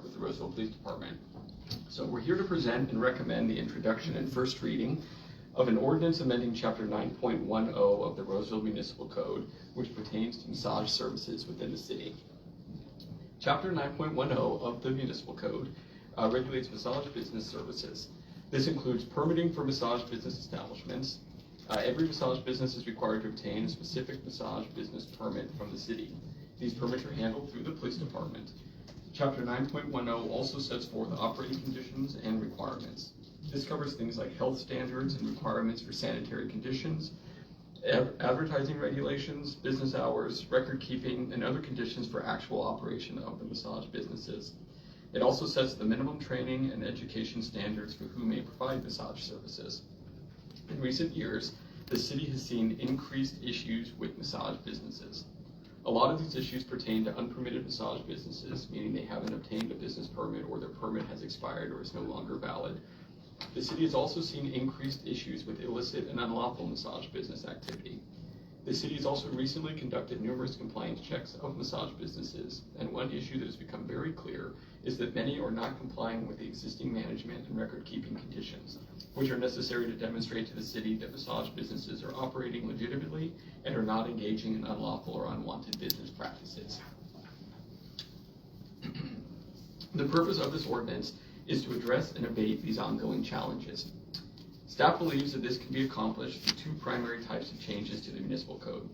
with the Roseville Police Department. So we're here to present and recommend the introduction and first reading of an ordinance amending Chapter 9.10 of the Roseville Municipal Code, which pertains to massage services within the city. Chapter 9.10 of the Municipal Code regulates massage business services. This includes permitting for massage business establishments. Every massage business is required to obtain a specific massage business permit from the city. These permits are handled through the police department. Chapter 9.10 also sets forth operating conditions and requirements. This covers things like health standards and requirements for sanitary conditions, advertising regulations, business hours, record keeping, and other conditions for actual operation of the massage businesses. It also sets the minimum training and education standards for who may provide massage services. In recent years, the city has seen increased issues with massage businesses. A lot of these issues pertain to unpermitted massage businesses, meaning they haven't obtained a business permit or their permit has expired or is no longer valid. The city has also seen increased issues with illicit and unlawful massage business activity. The city has also recently conducted numerous compliance checks of massage businesses, and one issue that has become very clear is that many are not complying with the existing management and record-keeping conditions, which are necessary to demonstrate to the city that massage businesses are operating legitimately and are not engaging in unlawful or unwanted business practices. The purpose of this ordinance is to address and abate these ongoing challenges. Staff believes that this can be accomplished through two primary types of changes to the municipal code.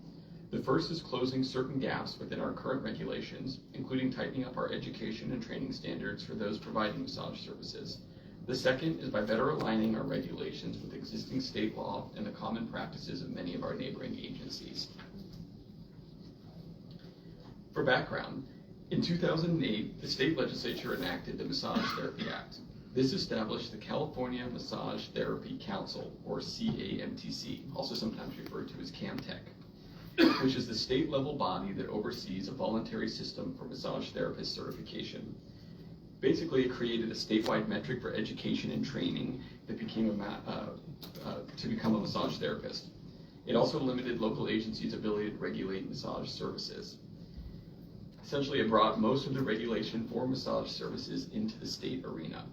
The first is closing certain gaps within our current regulations, including tightening up our education and training standards for those providing massage services. The second is by better aligning our regulations with existing state law and the common practices of many of our neighboring agencies. For background, in 2008, the state legislature enacted the Massage Therapy Act. This established the California Massage Therapy Council, or CAMTC, also sometimes referred to as CAMTech, which is the state-level body that oversees a voluntary system for massage therapist certification. Basically, it created a statewide metric for education and training that became to become a massage therapist. It also limited local agencies' ability to regulate massage services. Essentially, it brought most of the regulation for massage services into the state arena.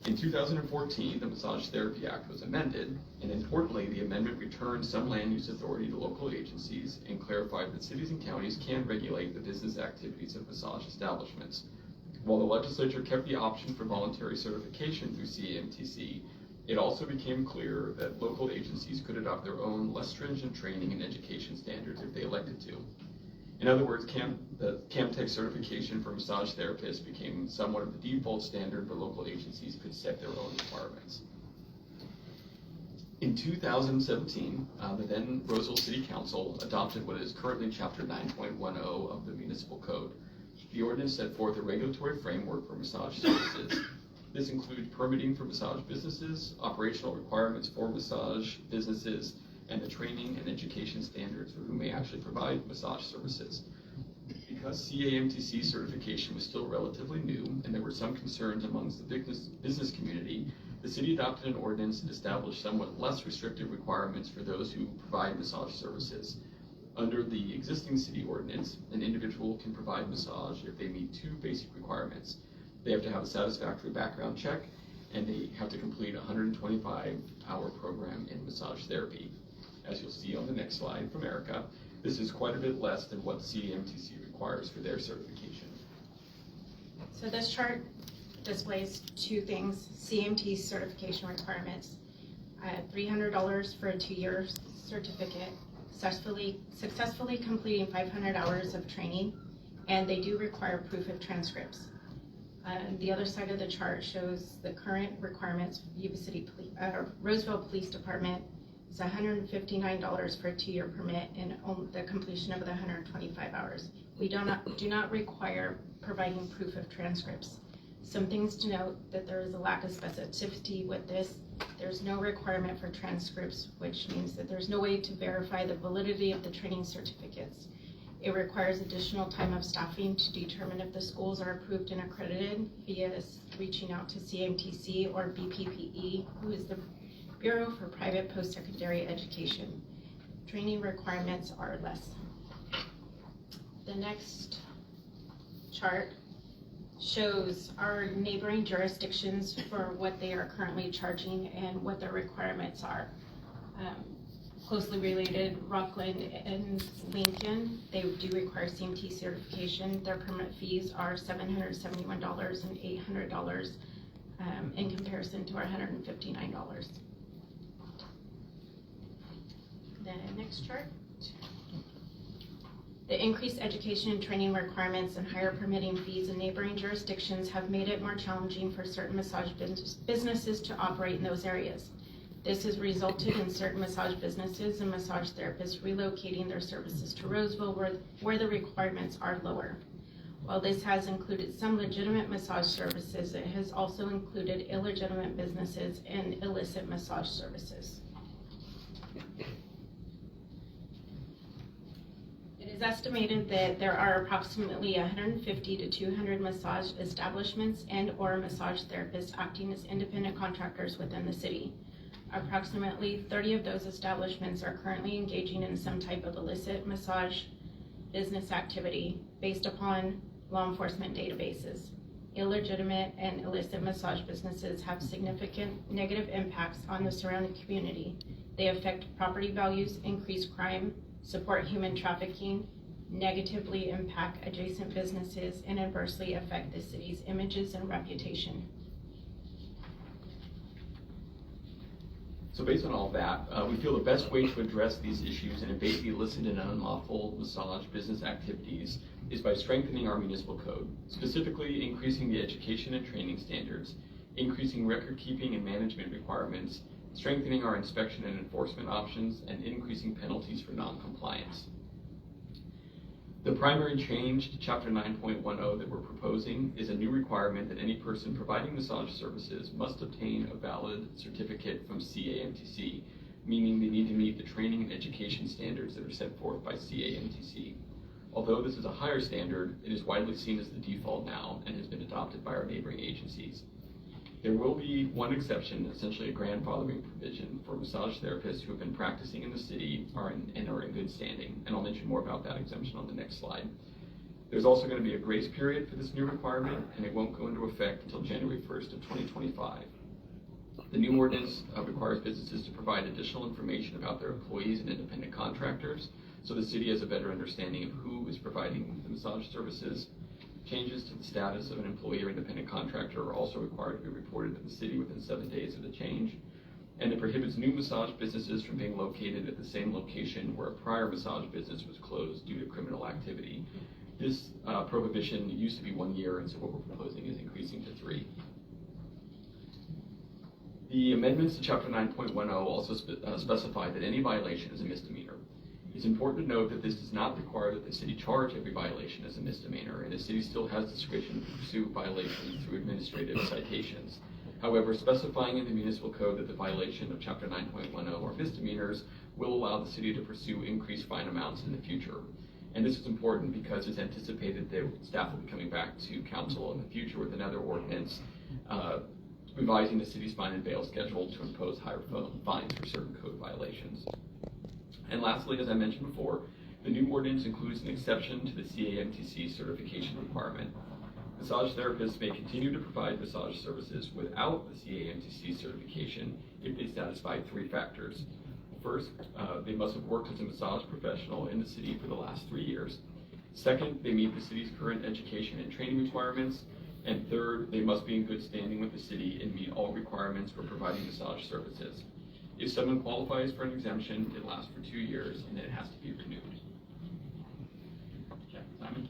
In 2014, the Massage Therapy Act was amended, and importantly, the amendment returned some land use authority to local agencies and clarified that cities and counties can regulate the business activities of massage establishments. While the legislature kept the option for voluntary certification through CAMTC, it also became clear that local agencies could adopt their own less stringent training and education standards if they elected to. In other words, the CAMTech certification for massage therapists became somewhat of the default standard, but local agencies could set their own requirements. In 2017, the then Roseville City Council adopted what is currently Chapter 9.10 of the Municipal Code. The ordinance set forth a regulatory framework for massage services. This includes permitting for massage businesses, operational requirements for massage businesses, and the training and education standards for who may actually provide massage services. Because CAMTC certification was still relatively new and there were some concerns amongst the business community, the city adopted an ordinance that established somewhat less restrictive requirements for those who provide massage services. Under the existing city ordinance, an individual can provide massage if they meet two basic requirements. They have to have a satisfactory background check, and they have to complete a 125-hour program in massage therapy. As you'll see on the next slide from Erica, this is quite a bit less than what CAMTC requires for their certification. So this chart displays two things: CAMT certification requirements, $300 for a 2-year certificate, successfully completing 500 hours of training, and they do require proof of transcripts. The other side of the chart shows the current requirements for Roseville Police Department. It's $159 for a 2-year permit and the completion of the 125 hours. We do not require providing proof of transcripts. Some things to note: that there is a lack of specificity with this. There's no requirement for transcripts, which means that there's no way to verify the validity of the training certificates. It requires additional time of staffing to determine if the schools are approved and accredited via reaching out to CAMTC or BPPE, who is the Bureau for Private Post-Secondary Education. Training requirements are less. The next chart shows our neighboring jurisdictions for what they are currently charging and what their requirements are. Closely related, Rockland and Lincoln, they do require CMT certification. Their permit fees are $771 and $800 in comparison to our $159. The next chart. The increased education and training requirements and higher permitting fees in neighboring jurisdictions have made it more challenging for certain massage businesses to operate in those areas. This has resulted in certain massage businesses and massage therapists relocating their services to Roseville where the requirements are lower. While this has included some legitimate massage services, it has also included illegitimate businesses and illicit massage services. It is estimated that there are approximately 150 to 200 massage establishments and or massage therapists acting as independent contractors within the city. Approximately 30 of those establishments are currently engaging in some type of illicit massage business activity based upon law enforcement databases. Illegitimate and illicit massage businesses have significant negative impacts on the surrounding community. They affect property values, increase crime, support human trafficking, negatively impact adjacent businesses, and adversely affect the city's images and reputation. So based on all that, we feel the best way to address these issues and abate the illicit and unlawful massage business activities is by strengthening our municipal code, specifically increasing the education and training standards, increasing record keeping and management requirements, strengthening our inspection and enforcement options, and increasing penalties for non-compliance. The primary change to Chapter 9.10 that we're proposing is a new requirement that any person providing massage services must obtain a valid certificate from CAMTC, meaning they need to meet the training and education standards that are set forth by CAMTC. Although this is a higher standard, it is widely seen as the default now and has been adopted by our neighboring agencies. There will be one exception, essentially a grandfathering provision for massage therapists who have been practicing in the city and are in good standing, and I'll mention more about that exemption on the next slide. There's also going to be a grace period for this new requirement, and it won't go into effect until January 1st of 2025. The new ordinance requires businesses to provide additional information about their employees and independent contractors, so the city has a better understanding of who is providing the massage services. Changes to the status of an employee or independent contractor are also required to be reported to the city within 7 days of the change. And it prohibits new massage businesses from being located at the same location where a prior massage business was closed due to criminal activity. This prohibition used to be 1 year, and so what we're proposing is increasing to 3. The amendments to Chapter 9.10 also specify that any violation is a misdemeanor. It's important to note that this does not require that the city charge every violation as a misdemeanor, and the city still has discretion to pursue violations through administrative citations. However, specifying in the municipal code that the violation of Chapter 9.10 are misdemeanors will allow the city to pursue increased fine amounts in the future. And this is important because it's anticipated that staff will be coming back to council in the future with another ordinance revising the city's fine and bail schedule to impose higher fines for certain code violations. And lastly, as I mentioned before, the new ordinance includes an exception to the CAMTC certification requirement. Massage therapists may continue to provide massage services without the CAMTC certification if they satisfy 3 factors. First, they must have worked as a massage professional in the city for the last 3 years. Second, they meet the city's current education and training requirements. And third, they must be in good standing with the city and meet all requirements for providing massage services. If someone qualifies for an exemption, it lasts for 2 years and it has to be renewed. Simon?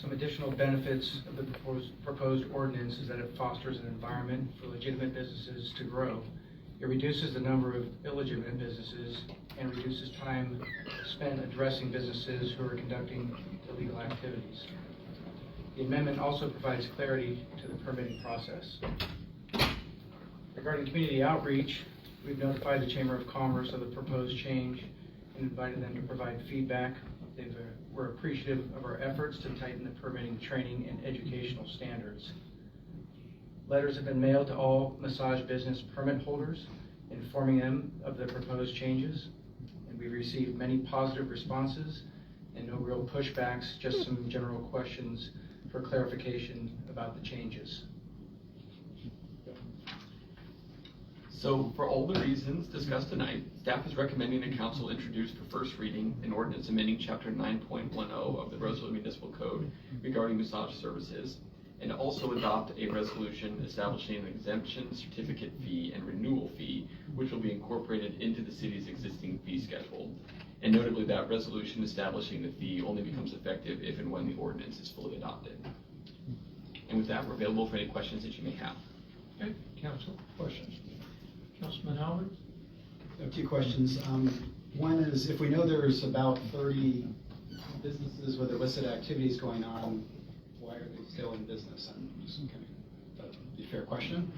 Some additional benefits of the proposed ordinance is that it fosters an environment for legitimate businesses to grow. It reduces the number of illegitimate businesses and reduces time spent addressing businesses who are conducting illegal activities. The amendment also provides clarity to the permitting process. Regarding community outreach, we've notified the Chamber of Commerce of the proposed change and invited them to provide feedback. We're appreciative of our efforts to tighten the permitting, training, and educational standards. Letters have been mailed to all massage business permit holders, informing them of the proposed changes, and we've received many positive responses and no real pushbacks, just some general questions for clarification about the changes. So for all the reasons discussed tonight, staff is recommending the council introduce for first reading an ordinance amending chapter 9.10 of the Roseville Municipal Code regarding massage services, and also adopt a resolution establishing an exemption certificate fee and renewal fee, which will be incorporated into the city's existing fee schedule. And notably, that resolution establishing the fee only becomes effective if and when the ordinance is fully adopted. And with that, we're available for any questions that you may have. Okay, council, questions? Councilman Howard? I have two questions. One is, if we know there's about 30 businesses with illicit activities going on, why are they still in business? I'm just kind of, that'd be a fair question.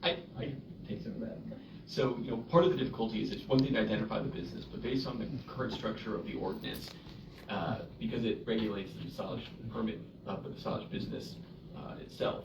I can take some of that. So, part of the difficulty is it's one thing to identify the business, but based on the current structure of the ordinance, because it regulates the massage permit of the massage business itself,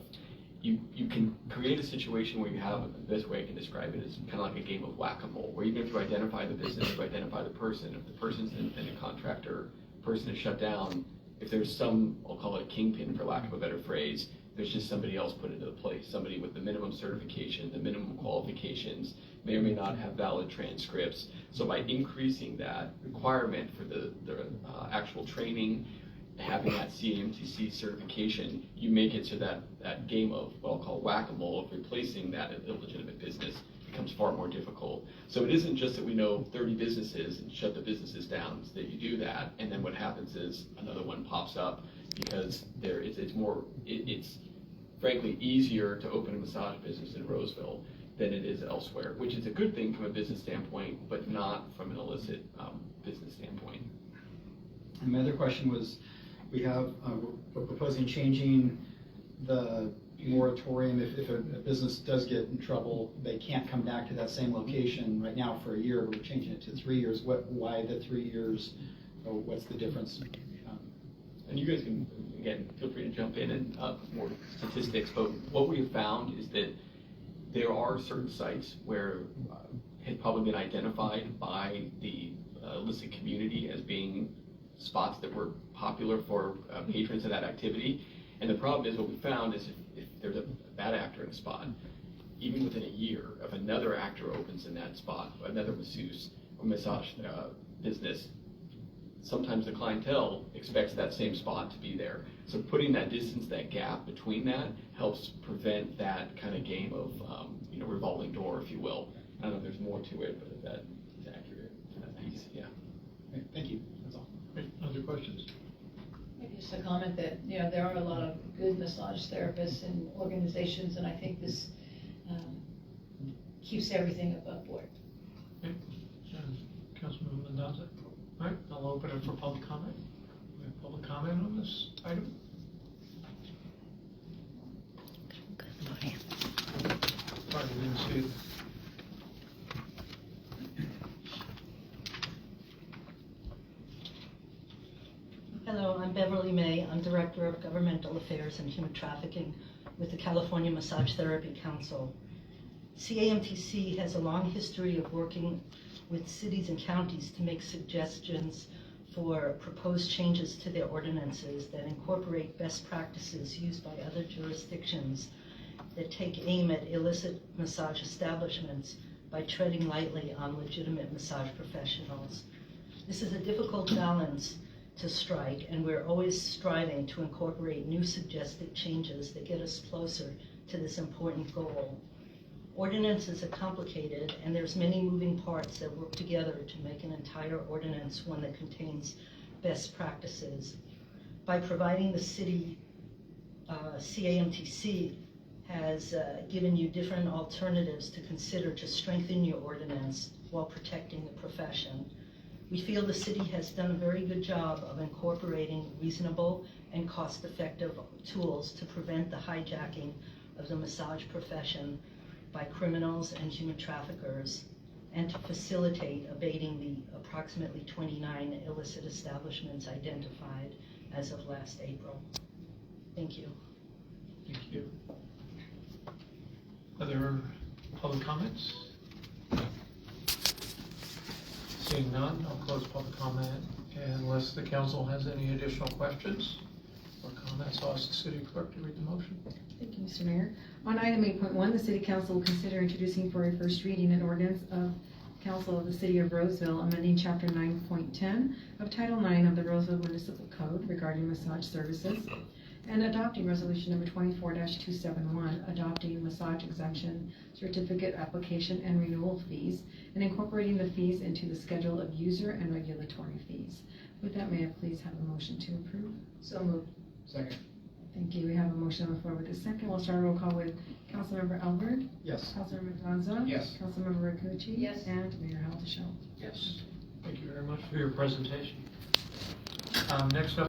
you can create a situation where you have, the best way I can describe it is kind of like a game of whack-a-mole, where even if you identify the business, you identify the person, if the person's an independent contractor, person is shut down, if there's some, I'll call it a kingpin for lack of a better phrase, there's just somebody else put into the place, somebody with the minimum certification, the minimum qualifications, may or may not have valid transcripts. So by increasing that requirement for the actual training, having that CAMTC certification, you make it so that that game of what I'll call whack-a-mole of replacing that illegitimate business becomes far more difficult. So it isn't just that we know 30 businesses and shut the businesses down, it's that you do that, and then what happens is another one pops up because it's frankly easier to open a massage business in Roseville than it is elsewhere, which is a good thing from a business standpoint, but not from an illicit business standpoint. And my other question was, we're proposing changing the moratorium. If a business does get in trouble, they can't come back to that same location right now for a year, but we're changing it to 3 years. Why the 3 years? Or what's the difference? And you guys can, again, feel free to jump in and more statistics, but what we have found is that there are certain sites where had probably been identified by the illicit community as being spots that were popular for patrons of that activity. And the problem is, what we found is if there's a bad actor in a spot, even within a year, if another actor opens in that spot, another masseuse or massage business, sometimes the clientele expects that same spot to be there. So putting that distance, that gap between that, helps prevent that kind of game of revolving door, if you will. I don't know if there's more to it, but if that is accurate for that piece, yeah. Okay, thank you. That's all. Other questions? Maybe just a comment that, there are a lot of good massage therapists and organizations, and I think this keeps everything above board. Okay. Councilman Mendoza? All right, I'll open it for public comment. We have public comment on this item? Sorry, we didn't see it. Hello, I'm Beverly May. I'm Director of Governmental Affairs and Human Trafficking with the California Massage Therapy Council. CAMTC has a long history of working with cities and counties to make suggestions for proposed changes to their ordinances that incorporate best practices used by other jurisdictions that take aim at illicit massage establishments by treading lightly on legitimate massage professionals. This is a difficult balance to strike, and we're always striving to incorporate new suggested changes that get us closer to this important goal. Ordinances are complicated, and there's many moving parts that work together to make an entire ordinance one that contains best practices. By providing the city, CAMTC has given you different alternatives to consider to strengthen your ordinance while protecting the profession. We feel the city has done a very good job of incorporating reasonable and cost-effective tools to prevent the hijacking of the massage profession by criminals and human traffickers, and to facilitate abating the approximately 29 illicit establishments identified as of last April. Thank you. Thank you. Other public comments? Seeing none, I'll close public comment unless the council has any additional questions or comments. that, so I'll ask the city clerk to read the motion. Thank you, Mr. Mayor. On item 8.1, the City Council will consider introducing for a first reading an ordinance of Council of the City of Roseville amending Chapter 9.10 of Title 9 of the Roseville Municipal Code regarding massage services, and adopting Resolution Number 24-271, adopting massage exemption certificate application and renewal fees, and incorporating the fees into the schedule of user and regulatory fees. With that, may I please have a motion to approve? So moved. Second. Thank you. We have a motion on the floor with a second. We'll start a roll call with Councilmember Albert, Yes. Councilmember Gonza. Yes. Councilmember Rakucci. Yes. And Mayor Haldeshell. Yes. Thank you very much for your presentation. Next up.